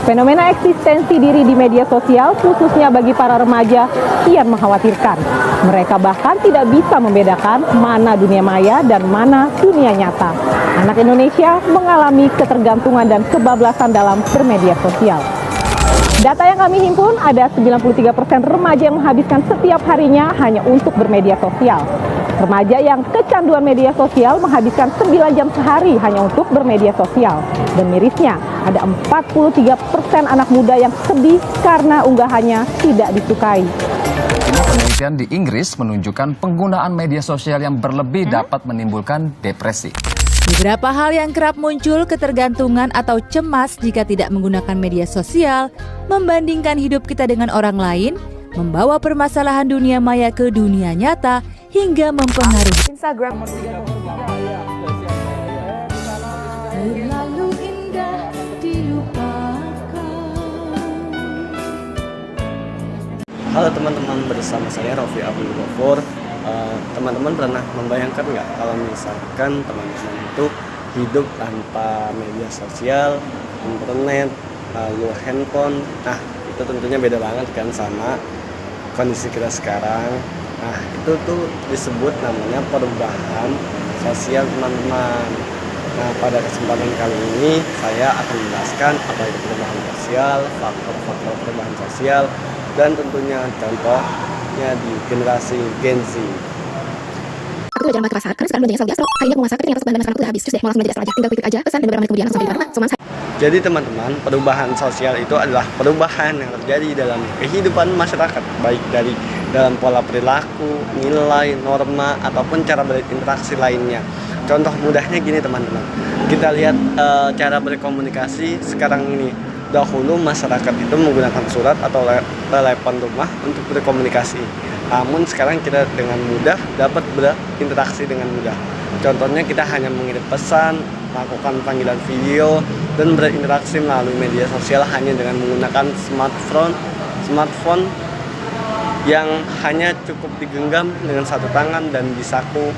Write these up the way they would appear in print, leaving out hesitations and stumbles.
Fenomena eksistensi diri di media sosial, khususnya bagi para remaja, kian mengkhawatirkan. Mereka bahkan tidak bisa membedakan mana dunia maya dan mana dunia nyata. Anak Indonesia mengalami ketergantungan dan kebablasan dalam bermedia sosial. Data yang kami himpun, ada 93% remaja yang menghabiskan setiap harinya hanya untuk bermedia sosial. Remaja yang kecanduan media sosial menghabiskan 9 jam sehari hanya untuk bermedia sosial. Dan mirisnya, ada 43% anak muda yang sedih karena unggahannya tidak disukai. Penelitian di Inggris menunjukkan penggunaan media sosial yang berlebih dapat menimbulkan depresi. Beberapa hal yang kerap muncul ketergantungan atau cemas jika tidak menggunakan media sosial, membandingkan hidup kita dengan orang lain, membawa permasalahan dunia maya ke dunia nyata, hingga mempengaruhi Instagram. Terlalu indah dilupakan. Halo teman-teman, bersama saya Rofi Abdul Ghafur. Teman-teman pernah membayangkan nggak kalau misalkan teman-teman itu hidup tanpa media sosial, internet, lalu handphone? Nah, itu tentunya beda banget kan sama kondisi kita sekarang. Nah, itu tuh disebut namanya perubahan sosial teman-teman. Nah, pada kesempatan kali ini saya akan menjelaskan apa itu perubahan sosial, faktor-faktor perubahan sosial, dan tentunya contohnya di generasi Gen Z. Aku belajar masak pasar, karena sekarang belanjanya selalu gastro. Kayaknya aku mau masak, tapi ternyata bahan sekarang udah habis. Terus deh, mau langsung belajar aja. Tinggal klik aja, pesan dan beberapa menit kemudian langsung sampai di rumah. Cuman Jadi teman-teman, perubahan sosial itu adalah perubahan yang terjadi dalam kehidupan masyarakat, baik dari dalam pola perilaku, nilai, norma, ataupun cara berinteraksi lainnya. Contoh mudahnya gini teman-teman, kita lihat cara berkomunikasi sekarang ini. Dahulu masyarakat itu menggunakan surat atau telepon rumah untuk berkomunikasi. Namun sekarang kita dengan mudah dapat berinteraksi dengan mudah. Contohnya kita hanya mengirim pesan, melakukan panggilan video, dan berinteraksi melalui media sosial hanya dengan menggunakan smartphone yang hanya cukup digenggam dengan satu tangan dan disaku.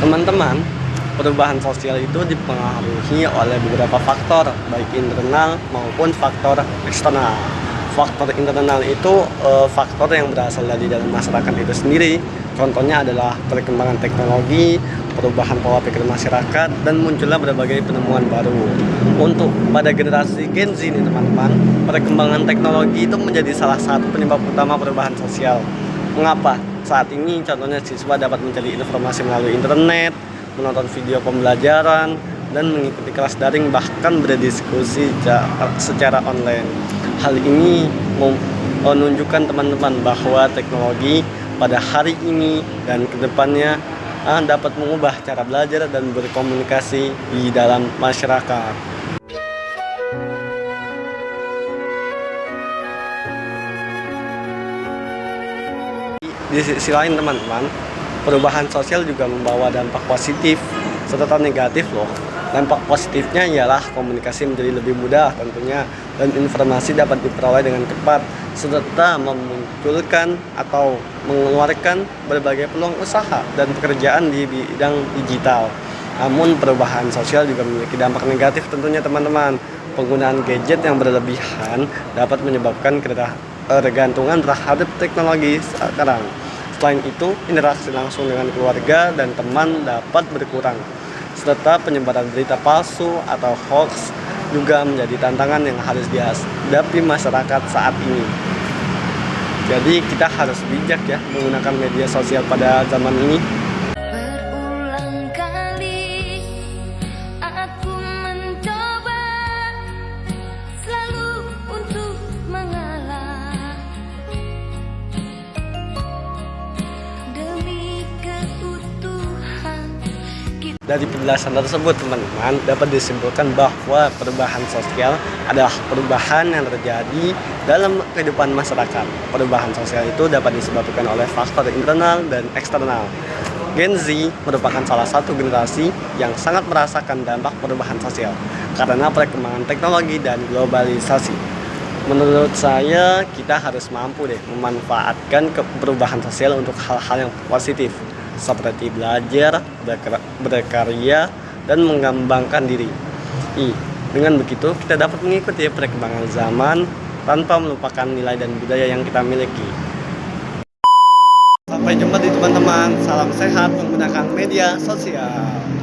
Teman-teman, perubahan sosial itu dipengaruhi oleh beberapa faktor, baik internal maupun faktor eksternal. Faktor internal itu faktor yang berasal dari dalam masyarakat itu sendiri. Contohnya adalah perkembangan teknologi, perubahan pola pikir masyarakat, dan munculnya berbagai penemuan baru. Untuk pada generasi Gen Z ini teman-teman, perkembangan teknologi itu menjadi salah satu penyebab utama perubahan sosial. Mengapa? Saat ini contohnya siswa dapat mencari informasi melalui internet, menonton video pembelajaran, dan mengikuti kelas daring, bahkan berdiskusi secara online. Hal ini menunjukkan teman-teman bahwa teknologi pada hari ini dan kedepannya dapat mengubah cara belajar dan berkomunikasi di dalam masyarakat. Di sisi lain teman-teman, perubahan sosial juga membawa dampak positif serta negatif loh. Dampak positifnya ialah komunikasi menjadi lebih mudah tentunya, dan informasi dapat diperoleh dengan cepat, serta memunculkan atau mengeluarkan berbagai peluang usaha dan pekerjaan di bidang digital. Namun perubahan sosial juga memiliki dampak negatif tentunya teman-teman. Penggunaan gadget yang berlebihan dapat menyebabkan ketergantungan terhadap teknologi sekarang. Selain itu, interaksi langsung dengan keluarga dan teman dapat berkurang, serta penyebaran berita palsu atau hoax juga menjadi tantangan yang harus dihadapi masyarakat saat ini. Jadi kita harus bijak ya menggunakan media sosial pada zaman ini. Berulang kali aku mencoba selalu untuk mengalah demi keutuhan. Dari penjelasan tersebut teman-teman dapat disimpulkan bahwa perubahan sosial adalah perubahan yang terjadi dalam kehidupan masyarakat. Perubahan sosial itu dapat disebabkan oleh faktor internal dan eksternal. Gen Z merupakan salah satu generasi yang sangat merasakan dampak perubahan sosial karena perkembangan teknologi dan globalisasi. Menurut saya kita harus mampu memanfaatkan perubahan sosial untuk hal-hal yang positif. seperti belajar, berkarya, dan mengembangkan diri. Dengan begitu, kita dapat mengikuti perkembangan zaman tanpa melupakan nilai dan budaya yang kita miliki. Sampai jumpa di teman-teman, salam sehat menggunakan media sosial.